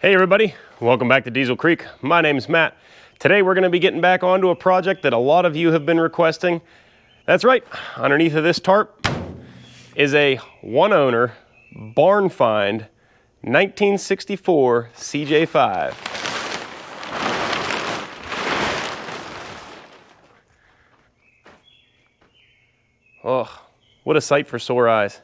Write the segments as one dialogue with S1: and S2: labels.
S1: Hey everybody, welcome back to Diesel Creek. My name's Matt. Today we're going to be getting back onto a project that a lot of you have been requesting. That's right, underneath of this tarp is a one-owner barn find 1964 CJ5. Oh, what a sight for sore eyes.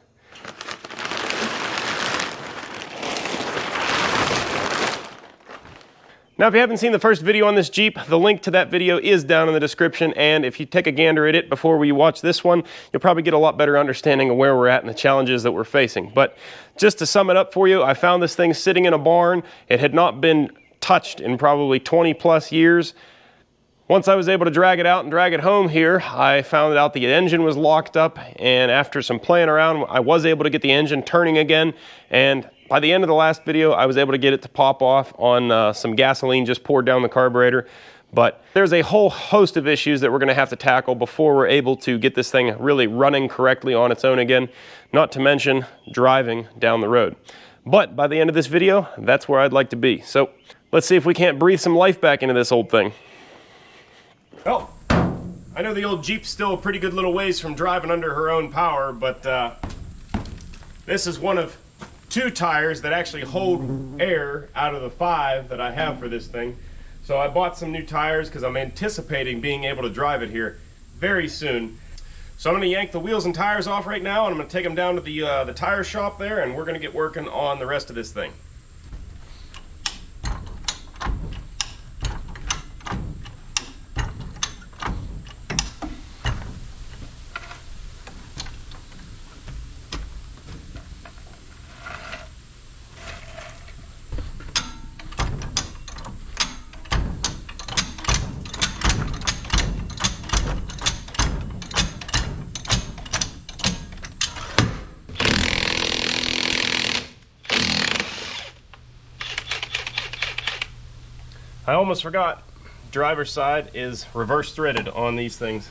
S1: Now, if you haven't seen the first video on this Jeep, the link to that video is down in the description, and if you take a gander at it before we watch this one, you'll probably get a lot better understanding of where we're at and the challenges that we're facing. But just to sum it up for you, I found this thing sitting in a barn. It had not been touched in probably 20 plus years. Once I was able to drag it out and drag it home here, I found out the engine was locked up, and after some playing around, I was able to get the engine turning again, and by the end of the last video, I was able to get it to pop off on some gasoline just poured down the carburetor. But there's a whole host of issues that we're going to have to tackle before we're able to get this thing really running correctly on its own again, not to mention driving down the road. But by the end of this video, that's where I'd like to be. So let's see if we can't breathe some life back into this old thing. Well, I know the old Jeep's still a pretty good little ways from driving under her own power, but this is one of two tires that actually hold air out of the 5 that I have for this thing. So I bought some new tires because I'm anticipating being able to drive it here very soon. So I'm going to yank the wheels and tires off right now, and I'm going to take them down to the tire shop there, and we're going to get working on the rest of this thing. I almost forgot, driver's side is reverse threaded on these things.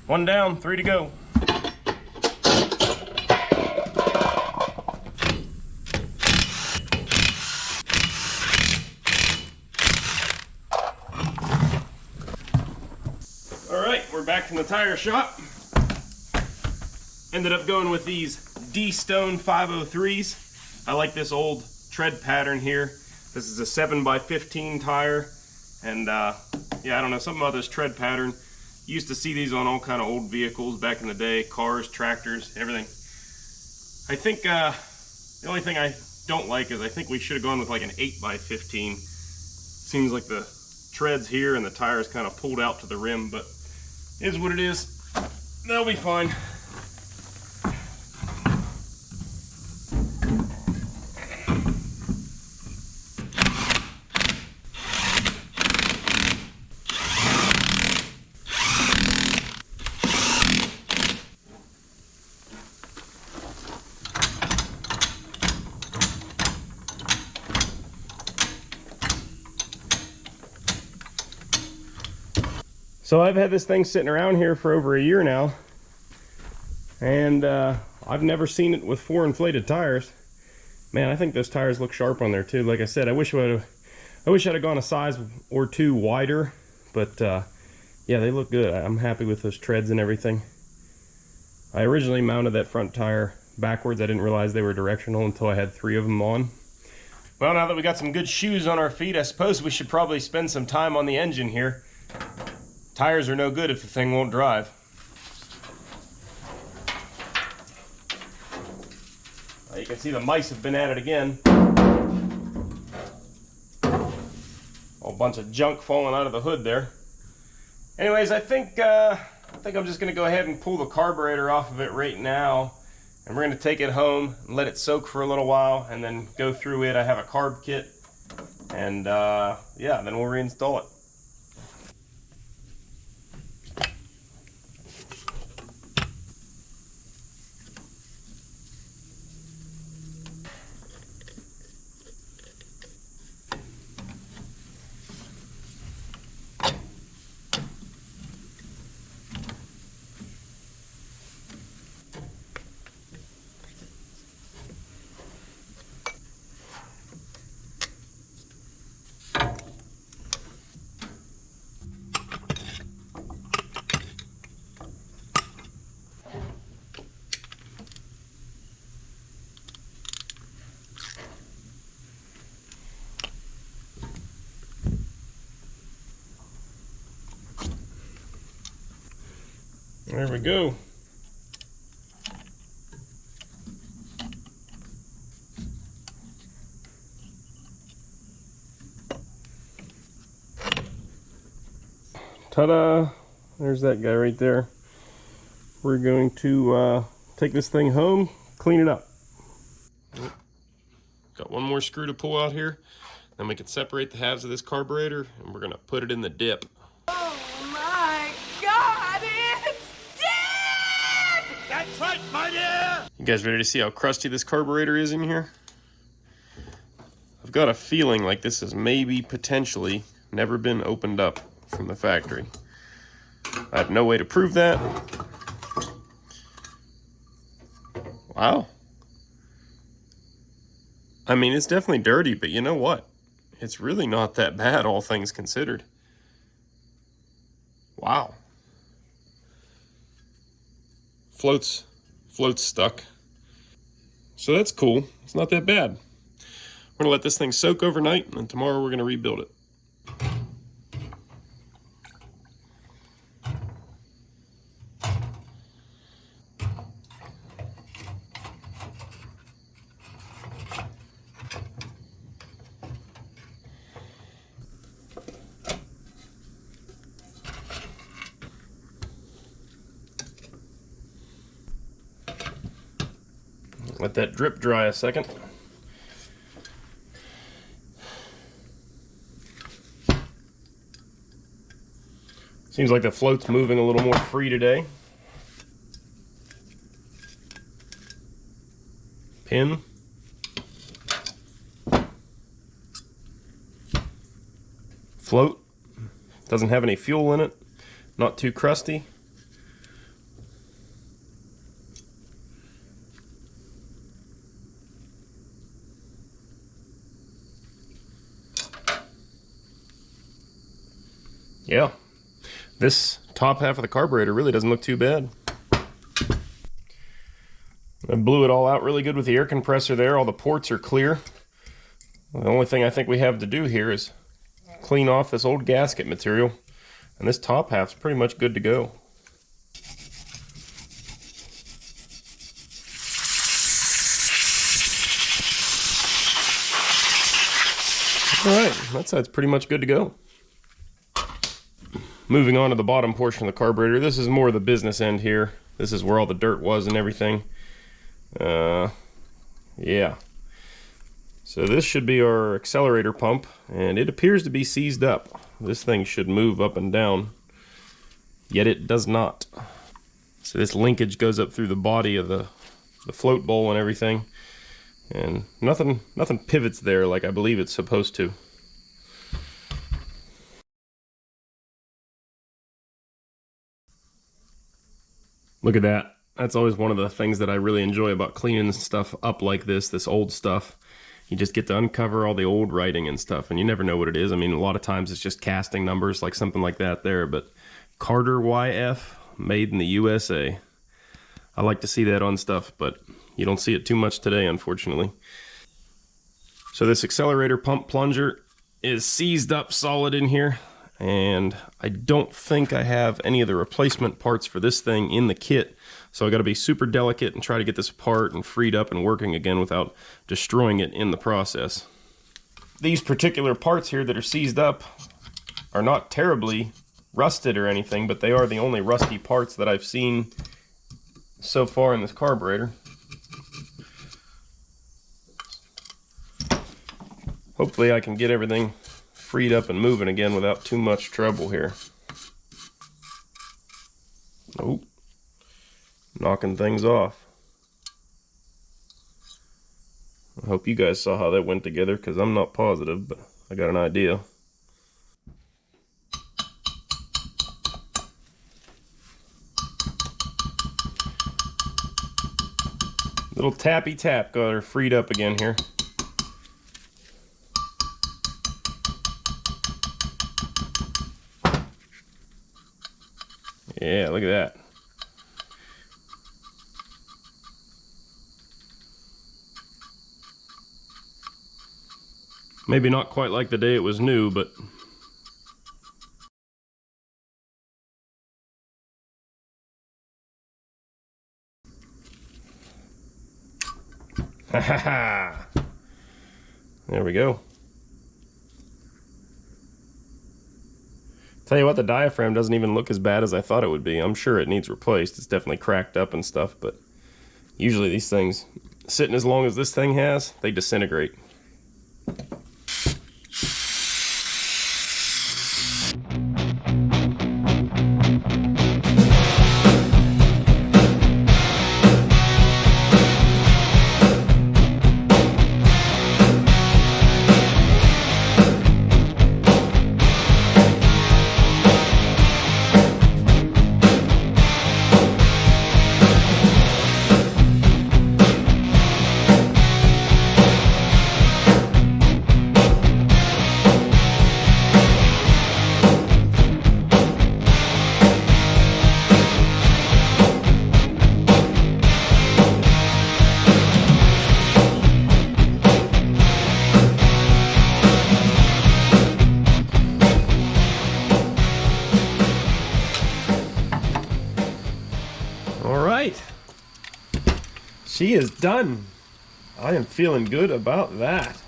S1: One down, 3 to go. Back from the tire shop. Ended up going with these D-Stone 503s. I like this old tread pattern here. This is a 7x15 tire, and yeah, I don't know, something about this tread pattern. Used to see these on all kind of old vehicles back in the day, cars, tractors, everything. I think the only thing I don't like is I think we should have gone with like an 8x15. Seems like the treads here and the tires kind of pulled out to the rim, but is what it is. They'll be fine. So I've had this thing sitting around here for over a year now, and I've never seen it with 4 inflated tires. Man, I think those tires look sharp on there too. Like I said, I wish I'd have gone a size or 2 wider, but yeah, they look good. I'm happy with those treads and everything. I originally mounted that front tire backwards. I didn't realize they were directional until I had 3 of them on. Well, now that we got some good shoes on our feet, I suppose we should probably spend some time on the engine here. Tires are no good if the thing won't drive. You can see the mice have been at it again. A bunch of junk falling out of the hood there. Anyways, I think I'm just going to go ahead and pull the carburetor off of it right now, and we're going to take it home and let it soak for a little while, and then go through it. I have a carb kit, and yeah, then we'll reinstall it. There we go. Ta-da! There's that guy right there. We're going to take this thing home, clean it up. Got one more screw to pull out here. Then we can separate the halves of this carburetor, and we're gonna put it in the dip.
S2: Oh my God, it's dead!
S3: That's right, my dear!
S1: You guys ready to see how crusty this carburetor is in here? I've got a feeling like this has maybe, potentially, never been opened up from the factory. I have no way to prove that. Wow. I mean, it's definitely dirty, but you know what? It's really not that bad, all things considered. Wow. Float's stuck. So that's cool. It's not that bad. We're gonna let this thing soak overnight, and then tomorrow we're gonna rebuild it. Let that drip dry a second. Seems like the float's moving a little more free today. Pin. Float. Doesn't have any fuel in it. Not too crusty. Yeah, this top half of the carburetor really doesn't look too bad. I blew it all out really good with the air compressor there. All the ports are clear. The only thing I think we have to do here is clean off this old gasket material, and this top half's pretty much good to go. All right, that side's pretty much good to go. Moving on to the bottom portion of the carburetor, this is more of the business end here. This is where all the dirt was and everything. Yeah. So this should be our accelerator pump, and it appears to be seized up. This thing should move up and down, yet it does not. So this linkage goes up through the body of the float bowl and everything, and nothing pivots there like I believe it's supposed to. Look at that. That's always one of the things that I really enjoy about cleaning stuff up like this old stuff. You just get to uncover all the old writing and stuff, and you never know what it is. I mean, a lot of times it's just casting numbers, like something like that there, but Carter YF, made in the USA. I like to see that on stuff, but you don't see it too much today, unfortunately. So this accelerator pump plunger is seized up solid in here, and I don't think I have any of the replacement parts for this thing in the kit, so I got to be super delicate and try to get this apart and freed up and working again without destroying it in the process. These particular parts here that are seized up are not terribly rusted or anything, but they are the only rusty parts that I've seen so far in this carburetor. Hopefully I can get everything freed up and moving again without too much trouble here. Nope. Knocking things off. I hope you guys saw how that went together, because I'm not positive, but I got an idea. Little tappy tap got her freed up again here. Yeah, look at that. Maybe not quite like the day it was new, but Ha ha ha! There we go. Tell you what, the diaphragm doesn't even look as bad as I thought it would be. I'm sure it needs replaced. It's definitely cracked up and stuff, but usually these things, sitting as long as this thing has, they disintegrate. She is done. I am feeling good about that.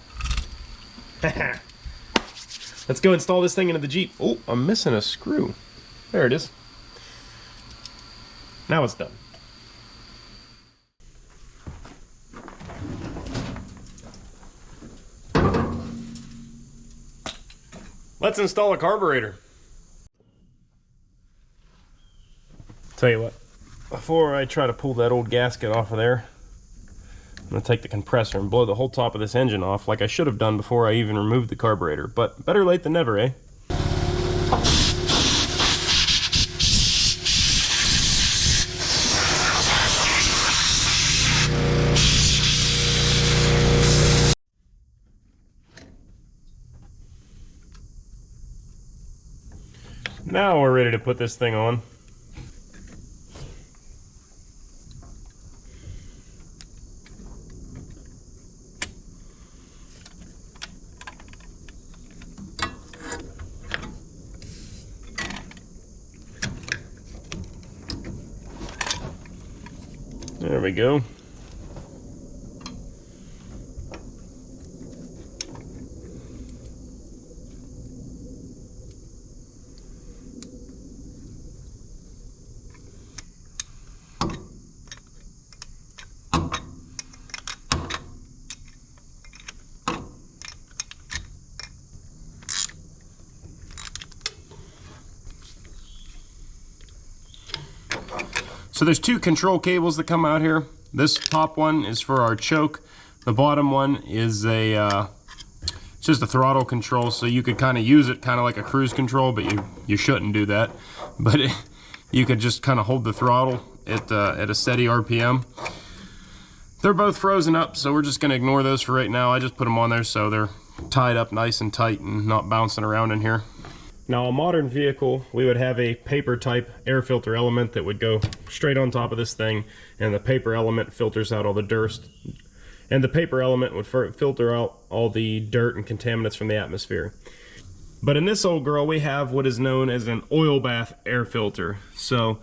S1: Let's go install this thing into the Jeep. Oh, I'm missing a screw. There it is. Now it's done. Let's install a carburetor. Tell you what, before I try to pull that old gasket off of there, I'm going to take the compressor and blow the whole top of this engine off like I should have done before I even removed the carburetor. But better late than never, eh? Now we're ready to put this thing on. There we go. So there's two control cables that come out here. This top one is for our choke. The bottom one is it's just a throttle control, so you could kind of use it kind of like a cruise control, but you shouldn't do that. But you could just kind of hold the throttle at a steady RPM. They're both frozen up, so we're just going to ignore those for right now. I just put them on there so they're tied up nice and tight and not bouncing around in here. Now, a modern vehicle, we would have a paper type air filter element that would go straight on top of this thing, and the paper element filters out all the dirt, and the paper element would filter out all the dirt and contaminants from the atmosphere. But in this old girl, we have what is known as an oil bath air filter. So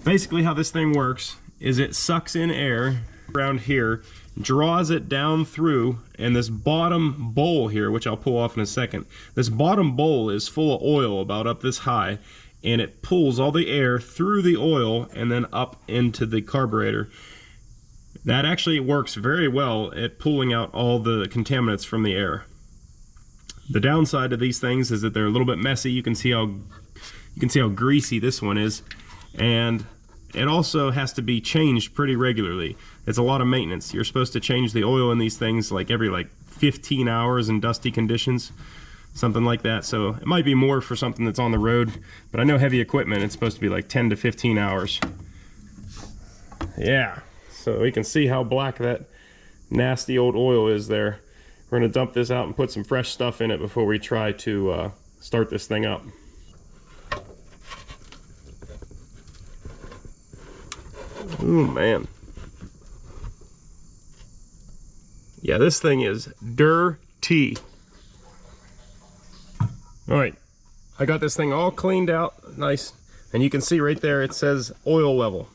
S1: basically how this thing works is it sucks in air around here, draws it down through, and this bottom bowl here, which I'll pull off in a second, this bottom bowl is full of oil about up this high, and it pulls all the air through the oil and then up into the carburetor. That actually works very well at pulling out all the contaminants from the air. The downside to these things is that they're a little bit messy. You can see how greasy this one is, and it also has to be changed pretty regularly. It's a lot of maintenance. You're supposed to change the oil in these things like every 15 hours in dusty conditions, something like that. So it might be more for something that's on the road, but I know heavy equipment, it's supposed to be like 10 to 15 hours. Yeah, so we can see how black that nasty old oil is there. We're gonna dump this out and put some fresh stuff in it before we try to start this thing up. Oh man. Yeah, this thing is dirty. All right, I got this thing all cleaned out, nice. And you can see right there, it says oil level.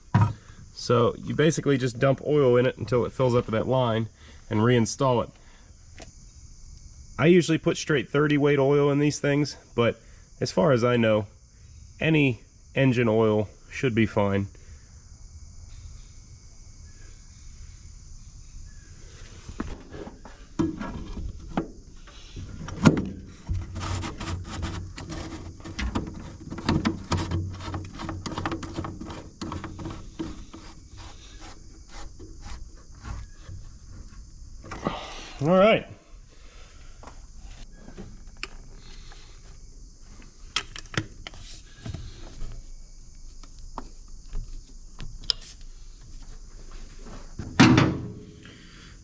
S1: So you basically just dump oil in it until it fills up to that line and reinstall it. I usually put straight 30 weight oil in these things, but as far as I know, any engine oil should be fine. All right.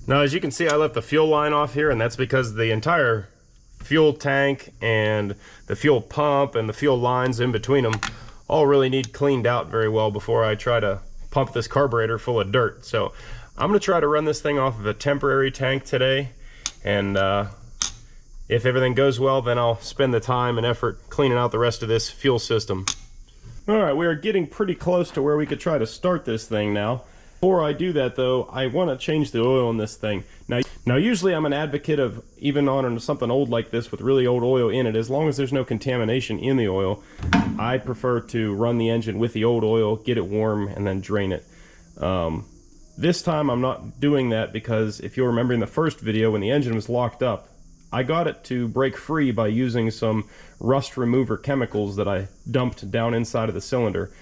S1: Now, as you can see, I left the fuel line off here, and that's because the entire fuel tank and the fuel pump and the fuel lines in between them all really need cleaned out very well before I try to pump this carburetor full of dirt. So I'm going to try to run this thing off of a temporary tank today, and if everything goes well, then I'll spend the time and effort cleaning out the rest of this fuel system. All right, we are getting pretty close to where we could try to start this thing now. Before I do that though, I want to change the oil in this thing. Now usually I'm an advocate of, even on something old like this with really old oil in it, as long as there's no contamination in the oil, I prefer to run the engine with the old oil, get it warm, and then drain it. This time I'm not doing that because if you'll remember in the first video when the engine was locked up, I got it to break free by using some rust remover chemicals that I dumped down inside of the cylinder.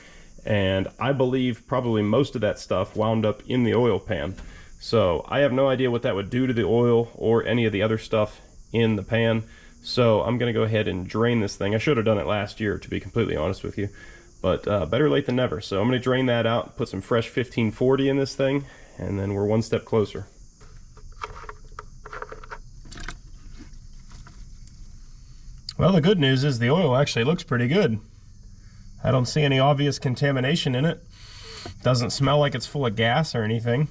S1: And I believe probably most of that stuff wound up in the oil pan. So I have no idea what that would do to the oil or any of the other stuff in the pan. So I'm going to go ahead and drain this thing. I should have done it last year, to be completely honest with you. But better late than never. So I'm going to drain that out, put some fresh 1540 in this thing, and then we're one step closer. Well, the good news is the oil actually looks pretty good. I don't see any obvious contamination in it. Doesn't smell like it's full of gas or anything.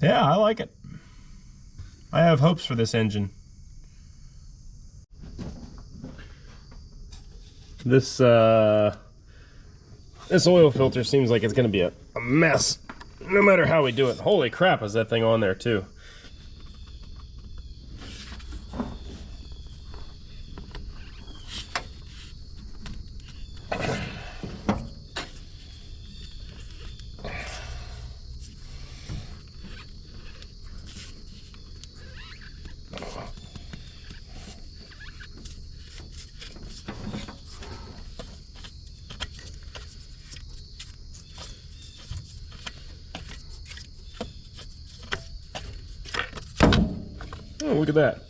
S1: Yeah, I like it. I have hopes for this engine. This oil filter seems like it's going to be a mess, no matter how we do it. Holy crap, is that thing on there too. Oh, look at that.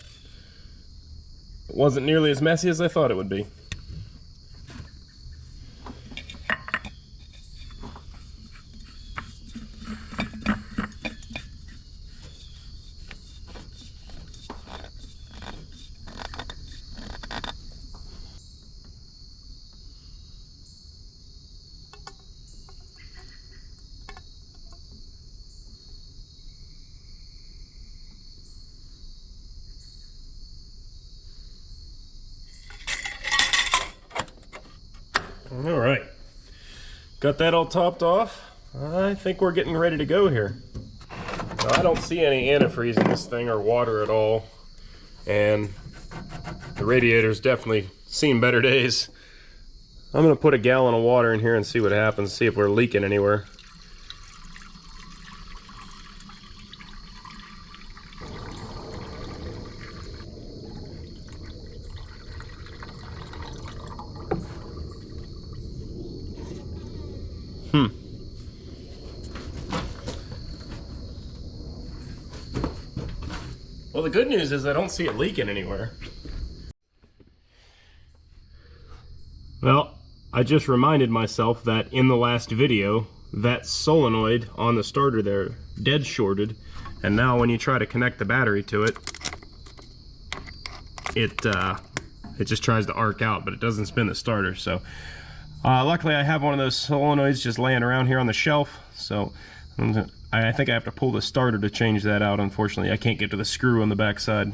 S1: It wasn't nearly as messy as I thought it would be. All right, got that all topped off. I think we're getting ready to go here. Now, I don't see any antifreeze in this thing or water at all, and the radiator's definitely seen better days. I'm gonna put a gallon of water in here and see what happens, see if we're leaking anywhere. Well, the good news is I don't see it leaking anywhere. Well, I just reminded myself that in the last video, that solenoid on the starter there dead shorted, and now when you try to connect the battery to it, it just tries to arc out, but it doesn't spin the starter. So luckily I have one of those solenoids just laying around here on the shelf, so I think I have to pull the starter to change that out. Unfortunately, I can't get to the screw on the back side.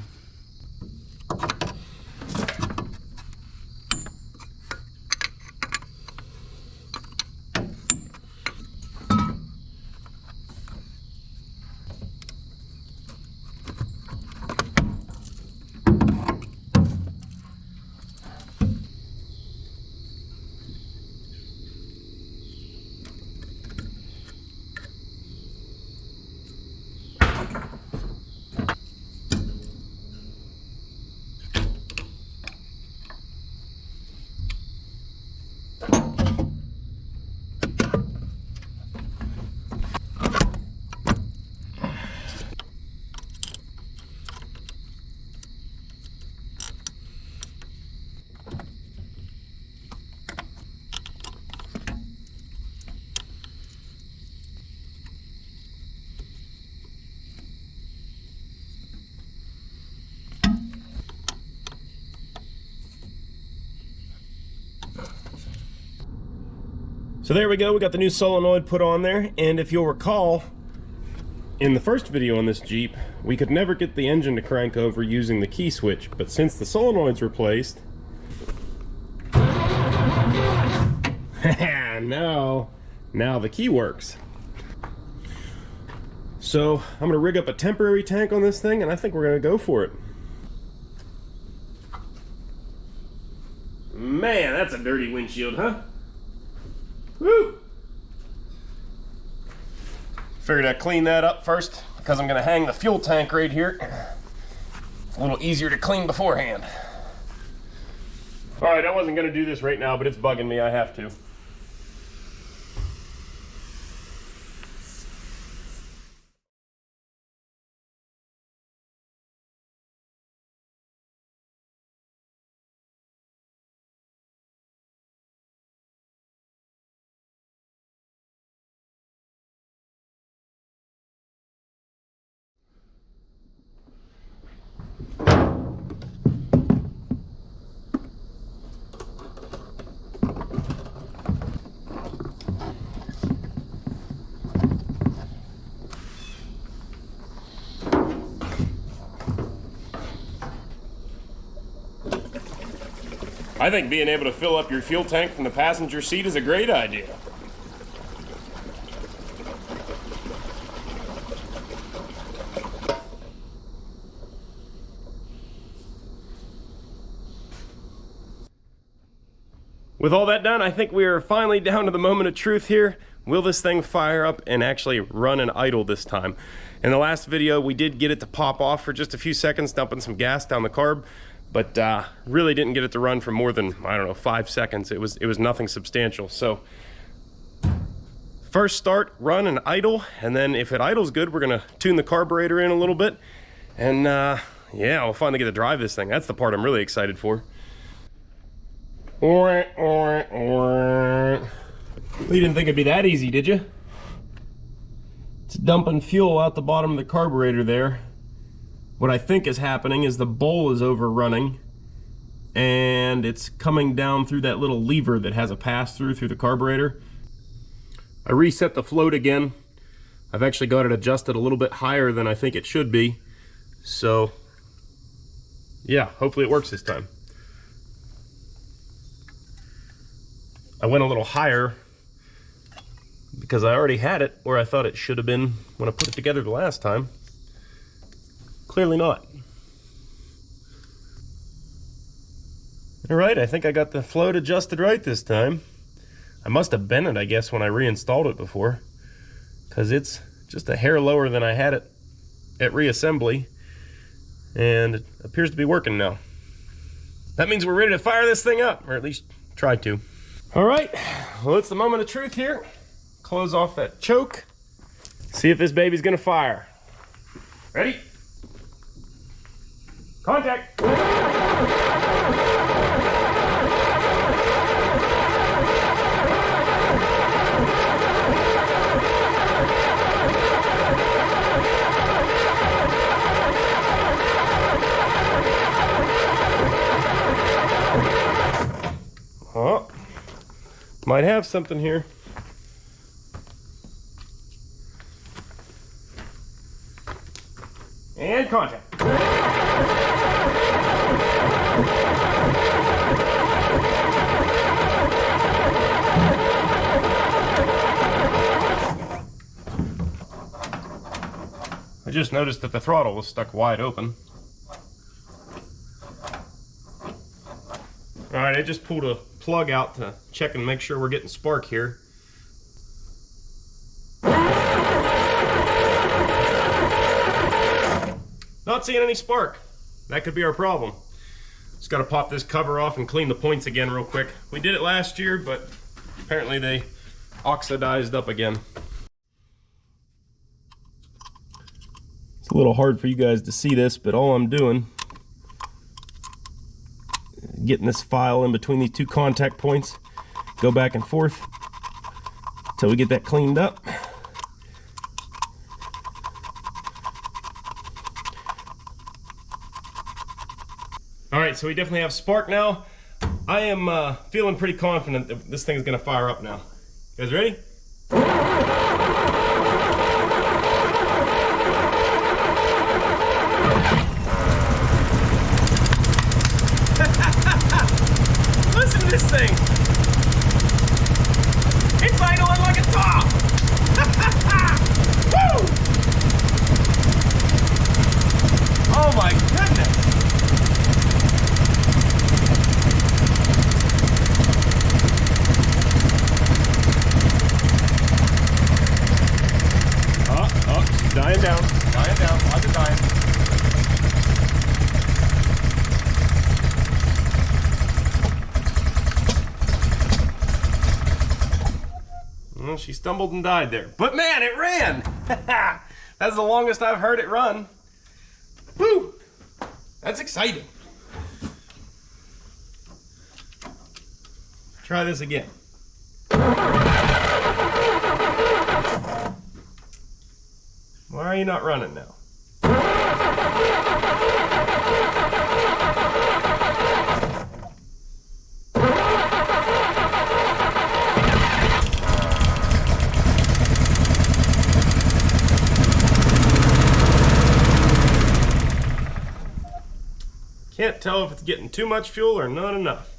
S1: So there we go, we got the new solenoid put on there, and if you'll recall, in the first video on this Jeep, we could never get the engine to crank over using the key switch, but since the solenoid's replaced, now the key works. So I'm gonna rig up a temporary tank on this thing, and I think we're gonna go for it. Man, that's a dirty windshield, huh? Woo! Figured I'd clean that up first because I'm gonna hang the fuel tank right here. It's a little easier to clean beforehand. All right, I wasn't gonna do this right now, but it's bugging me, I have to. I think being able to fill up your fuel tank from the passenger seat is a great idea. With all that done, I think we are finally down to the moment of truth here. Will this thing fire up and actually run and idle this time? In the last video, we did get it to pop off for just a few seconds, dumping some gas down the carb, but really didn't get it to run for more than, I don't know, 5 seconds. It was nothing substantial. So first start, run and idle, and then if it idles good, we're gonna tune the carburetor in a little bit, and yeah, we'll finally get to drive this thing. That's the part I'm really excited for. You didn't think it'd be that easy, did you? It's dumping fuel out the bottom of the carburetor there. What I think is happening is the bowl is overrunning and it's coming down through that little lever that has a pass-through through the carburetor. I reset the float again. I've actually got it adjusted a little bit higher than I think it should be. So yeah, hopefully it works this time. I went a little higher because I already had it where I thought it should have been when I put it together the last time. Clearly not. All right, I think I got the float adjusted right this time. I must have bent it, I guess, when I reinstalled it before, because it's just a hair lower than I had it at reassembly, and it appears to be working now. That means we're ready to fire this thing up, or at least try to. All right, well, it's the moment of truth here. Close off that choke. See if this baby's gonna fire. Ready? Contact! Oh, might have something here. And contact. I just noticed that the throttle was stuck wide open. All right, I just pulled a plug out to check and make sure we're getting spark here. Not seeing any spark. That could be our problem. Just got to pop this cover off and clean the points again real quick. We did it last year, but apparently they oxidized up again. It's a little hard for you guys to see this, but all I'm doing, getting this file in between these two contact points, go back and forth until we get that cleaned up. All right, so we definitely have spark now. I am feeling pretty confident that this thing's gonna fire up now. You guys ready? Listen to this thing. It's idling like a top. Woo! Oh my goodness. Oh, she's dying down. Dying down. Lots of dying. Well, she stumbled and died there. But man, it ran! That's the longest I've heard it run. Woo! That's exciting. Try this again. Why are you not running now? Can't tell if it's getting too much fuel or not enough.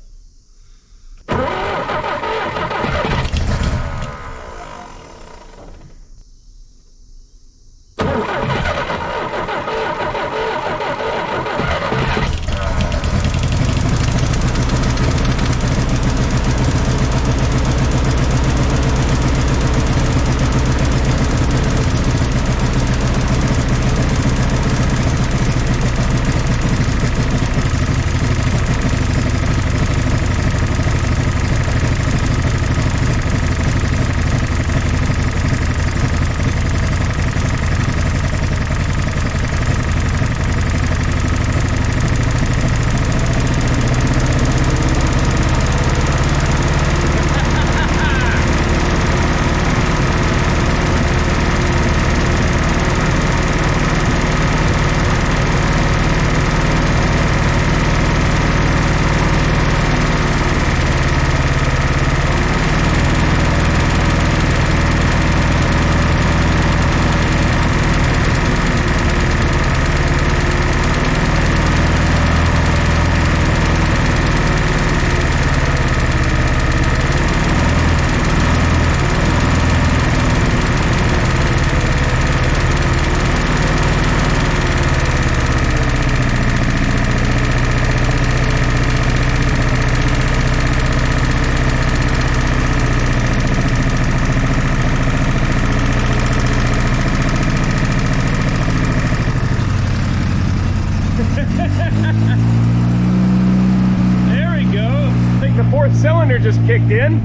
S1: Cylinder just kicked in.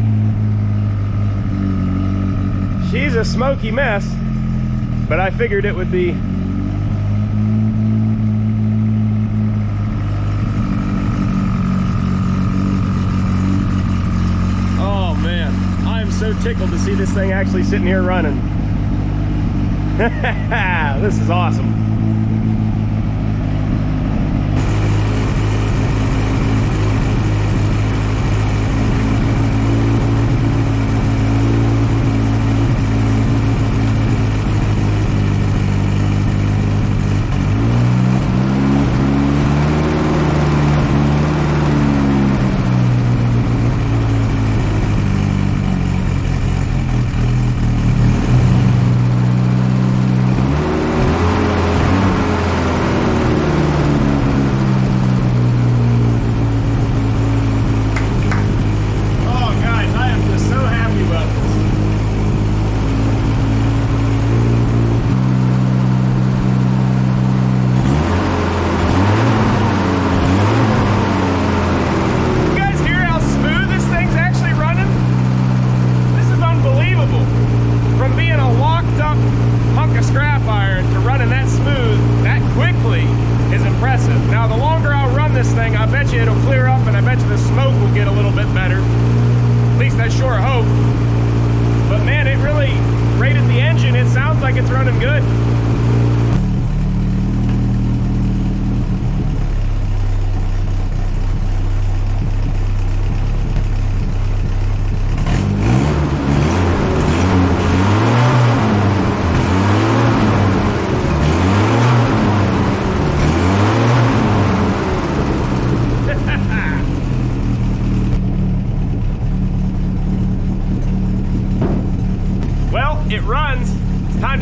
S1: She's a smoky mess, but I figured it would be. Oh man, I'm so tickled to see this thing actually sitting here running. This is awesome.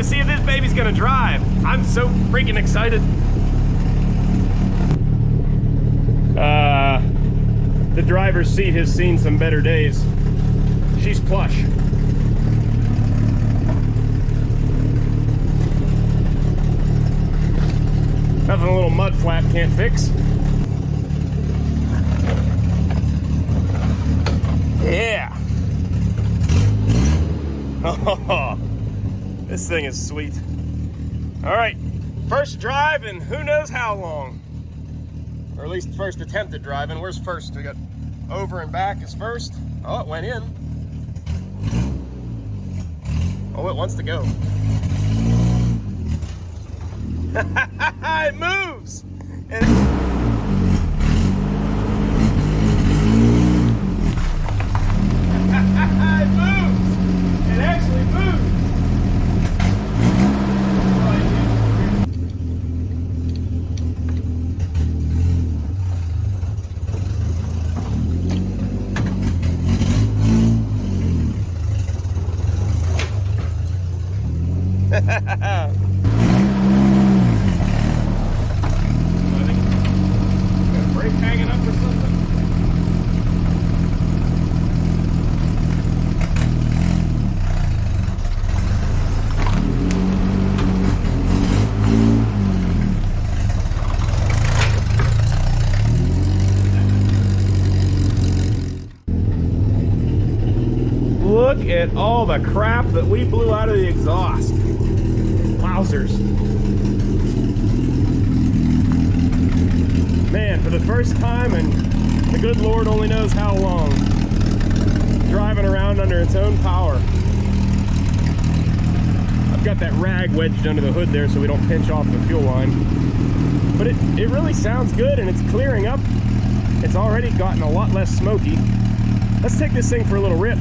S1: see if this baby's gonna drive. I'm so freaking excited. The driver's seat has seen some better days. She's plush. Nothing a little mud flap can't fix. Yeah. Oh, this thing is sweet. All right, first drive in who knows how long. Or at least first attempt at driving. Where's first? We got over and back is first. Oh, it went in. Oh, it wants to go. It moves! And it moves! It actually moves! Brake hanging up or something? Look at all the crap that we blew out of the exhaust. Wowzers. Man, for the first time, and the good Lord only knows how long, driving around under its own power. I've got that rag wedged under the hood there so we don't pinch off the fuel line. But it really sounds good, and it's clearing up. It's already gotten a lot less smoky. Let's take this thing for a little rip.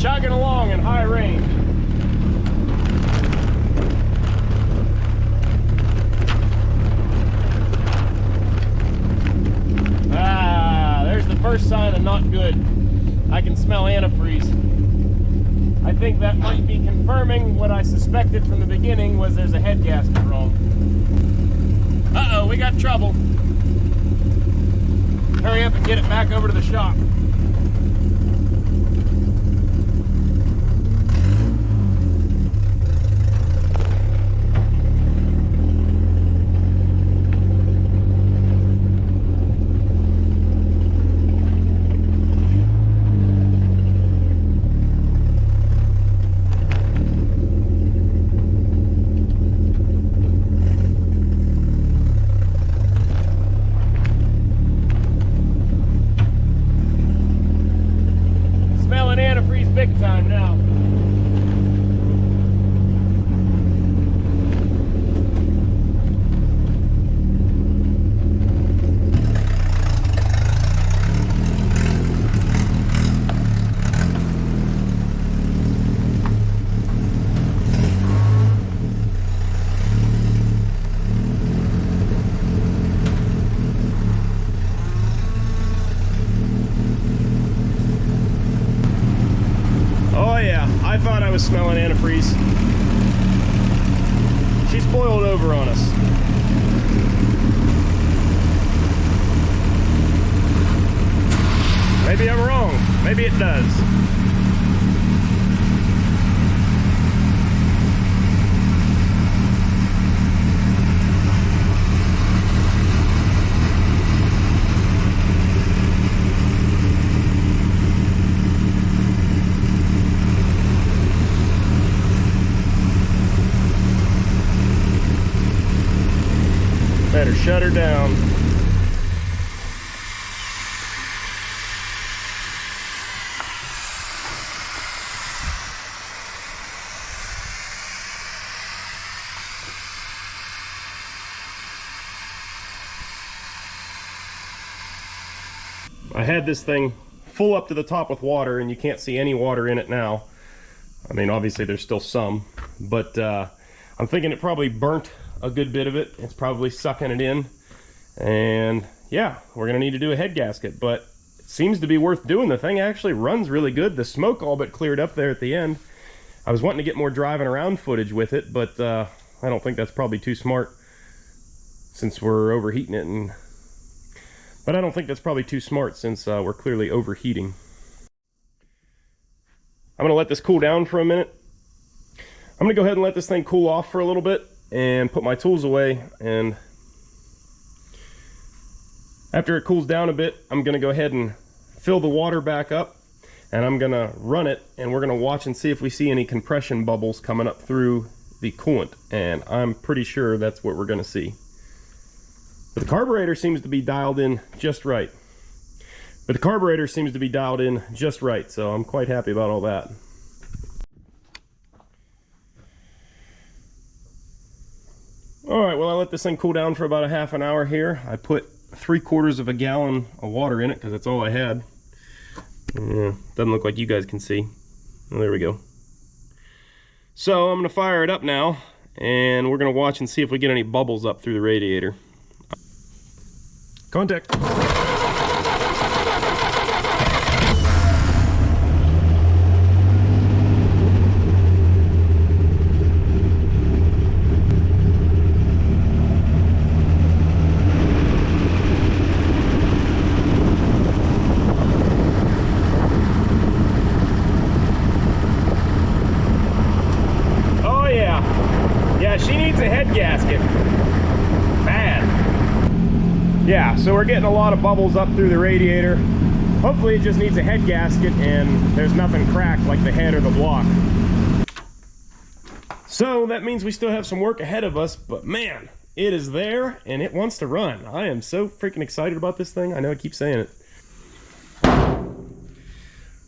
S1: Chugging along in high range. There's the first sign of not good. I can smell antifreeze. I think that might be confirming what I suspected from the beginning, was there's a head gasket wrong. Uh-oh, we got trouble. Hurry up and get it back over to the shop. was smelling antifreeze. She's boiled over on us. Maybe I'm wrong. Maybe it does. Better shut her down. I had this thing full up to the top with water, and you can't see any water in it now. I mean, obviously there's still some, but I'm thinking it probably burnt a good bit of it. It's probably sucking it in, and yeah, we're gonna need to do a head gasket, but it seems to be worth doing. The thing actually runs really good. The smoke all but cleared up there at the end. I was wanting to get more driving around footage with it, but I don't think that's probably too smart since we're overheating it, but I don't think that's probably too smart since we're clearly overheating. I'm gonna let this cool down for a minute. I'm gonna go ahead and let this thing cool off for a little bit and put my tools away, and after it cools down a bit, I'm gonna go ahead and fill the water back up, and I'm gonna run it, and we're gonna watch and see if we see any compression bubbles coming up through the coolant, and I'm pretty sure that's what we're gonna see. But the carburetor seems to be dialed in just right. So I'm quite happy about all that. Alright, well, I let this thing cool down for about a half an hour here. I put 3/4 of a gallon of water in it because that's all I had. Yeah, doesn't look like you guys can see. Well, there we go. So I'm going to fire it up now, and we're going to watch and see if we get any bubbles up through the radiator. Contact. Oh yeah. Yeah, she needs a head gasket. Bad. Yeah, so we're getting a lot of bubbles up through the radiator. Hopefully it just needs a head gasket and there's nothing cracked like the head or the block. So that means we still have some work ahead of us, but man, it is there and it wants to run. I am so freaking excited about this thing. I know I keep saying it.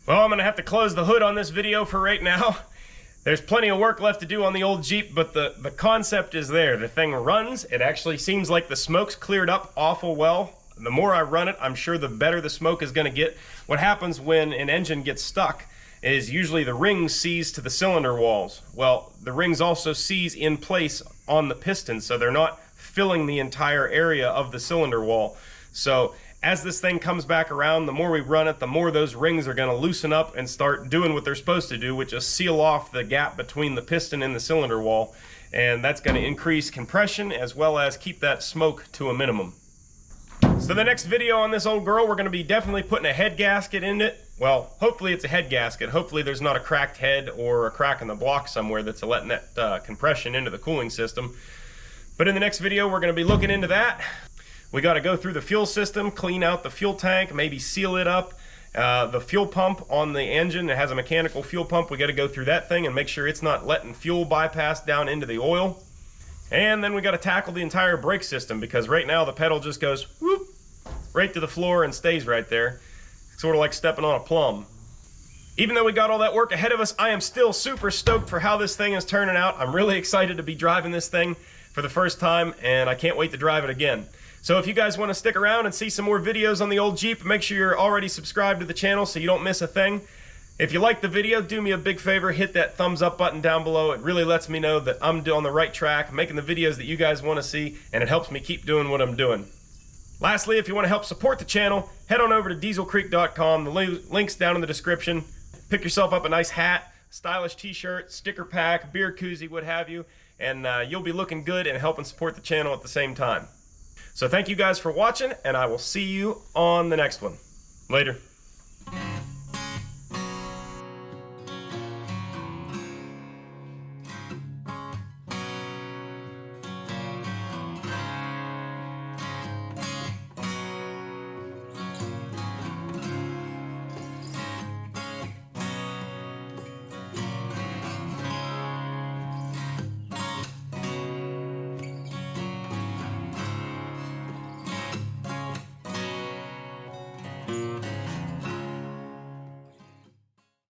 S1: Well, I'm gonna have to close the hood on this video for right now. There's plenty of work left to do on the old Jeep, but the concept is there. The thing runs. It actually seems like the smoke's cleared up awful well. The more I run it, I'm sure the better the smoke is going to get. What happens when an engine gets stuck is usually the rings seize to the cylinder walls. Well, the rings also seize in place on the piston, so they're not filling the entire area of the cylinder wall. So as this thing comes back around, the more we run it, the more those rings are going to loosen up and start doing what they're supposed to do, which is seal off the gap between the piston and the cylinder wall. And that's going to increase compression as well as keep that smoke to a minimum. So the next video on this old girl, we're going to be definitely putting a head gasket in it. Well, hopefully it's a head gasket. Hopefully there's not a cracked head or a crack in the block somewhere that's letting that compression into the cooling system. But in the next video, we're going to be looking into that. We got to go through the fuel system, clean out the fuel tank, maybe seal it up. The fuel pump on the engine, it has a mechanical fuel pump. We got to go through that thing and make sure it's not letting fuel bypass down into the oil. And then we got to tackle the entire brake system, because right now the pedal just goes whoop right to the floor and stays right there. It's sort of like stepping on a plum. Even though we got all that work ahead of us, I am still super stoked for how this thing is turning out. I'm really excited to be driving this thing for the first time, and I can't wait to drive it again. So if you guys want to stick around and see some more videos on the old Jeep, make sure you're already subscribed to the channel so you don't miss a thing. If you like the video, do me a big favor, hit that thumbs up button down below. It really lets me know that I'm on the right track, making the videos that you guys want to see, and it helps me keep doing what I'm doing. Lastly, if you want to help support the channel, head on over to dieselcreek.com. The link's down in the description. Pick yourself up a nice hat, stylish t-shirt, sticker pack, beer koozie, what have you, and you'll be looking good and helping support the channel at the same time. So thank you guys for watching, and I will see you on the next one. Later.